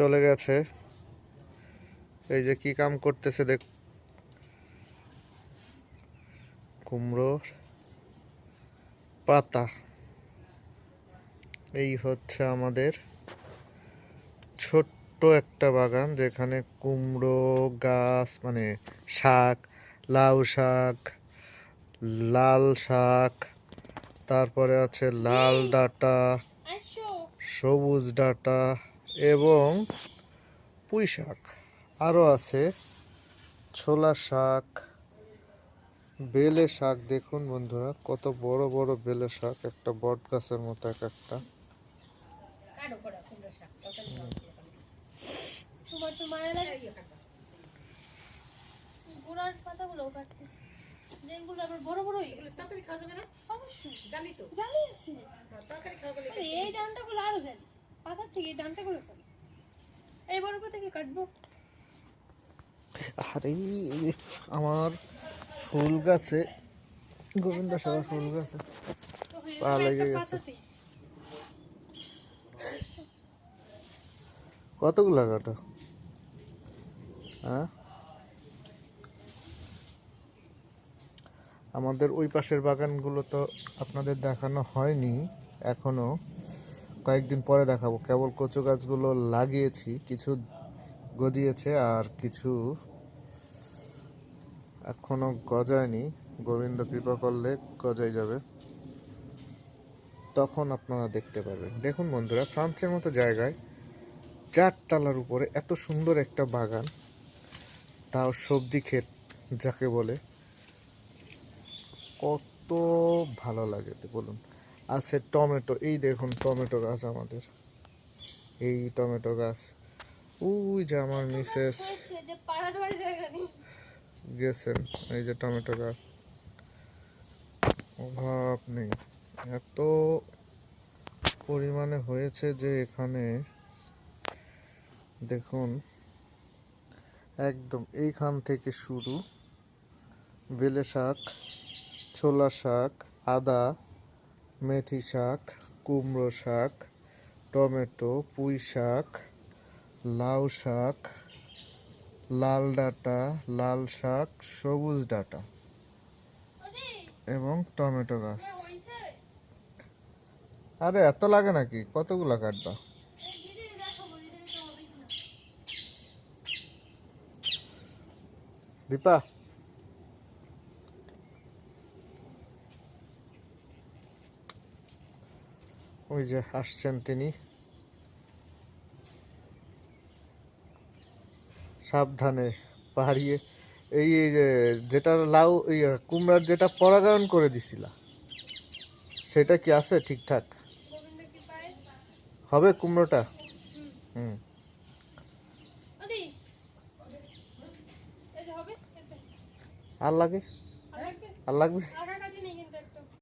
চলে গেছে। এই যে কি কাম করতেছে দেখ, কুমড়োর পাতা। এই হচ্ছে আমাদের ছোট্ট একটা বাগান, যেখানে কুমড়ো গাছ মানে শাক, লাউ শাক, লাল শাক, তারপরে আছে লাল ডাঁটা, সবুজ ডাঁটা এবং পুঁই শাক। আরও আছে ছোলা শাক, বেলে শাক। দেখুন বন্ধুরা, কত বড় বড় বেলে শাক, একটা বট গাছের মতো এক একটা। আরে আমার ফুল গাছে, গোবিন্দ সভা ফুল গাছে পা লেগে গেছে। কতগুলা কাটা? হ্যাঁ, আমাদের ওই পাশের বাগানগুলো তো আপনাদের দেখানো হয়নি এখনো, কয়েকদিন পরে দেখাবো। কেবল কচু গাছগুলো লাগিয়েছি, কিছু গজিয়েছে আর কিছু এখনো গজায়নি। গোবিন্দ কৃপা করলে গজাই যাবে, তখন আপনারা দেখতে পাবেন। দেখুন বন্ধুরা, ফ্রান্সের মতো জায়গায় 4 তলার উপরে এত সুন্দর একটা বাগান, তাও সবজি ক্ষেত যাকে বলে, কত ভালো লাগে বলুন। আছে টমেটো, এই দেখুন টমেটো গাছ আমাদের, এই টমেটো গাছ। ওই যে আমার মিসেস গেছেন, এই যে টমেটো গাছ, অভাব নেই, এত পরিমাণে হয়েছে যে এখানে দেখুন, একদম এইখান থেকে শুরু। বেলে শাক, ছোলা শাক, আদা, মেথি শাক, কুমড়ো শাক, টমেটো, পুঁই শাক, লাউ শাক, লাল ডাঁটা, লাল শাক, সবুজ ডাঁটা এবং টমেটো গাছ। আরে এত লাগে নাকি? কতগুলা কাটবা? দীপা, ওই যে আসছেন তিনি, সাবধানে পাহাড়িয়ে। এই এই যে যেটা লাউ কুমড়ার যেটা পরাগায়ন করে দিছিলা, সেটা কি আছে ঠিকঠাক? হবে কুমড়োটা? হুম। আর লাগে? আর লাগবে?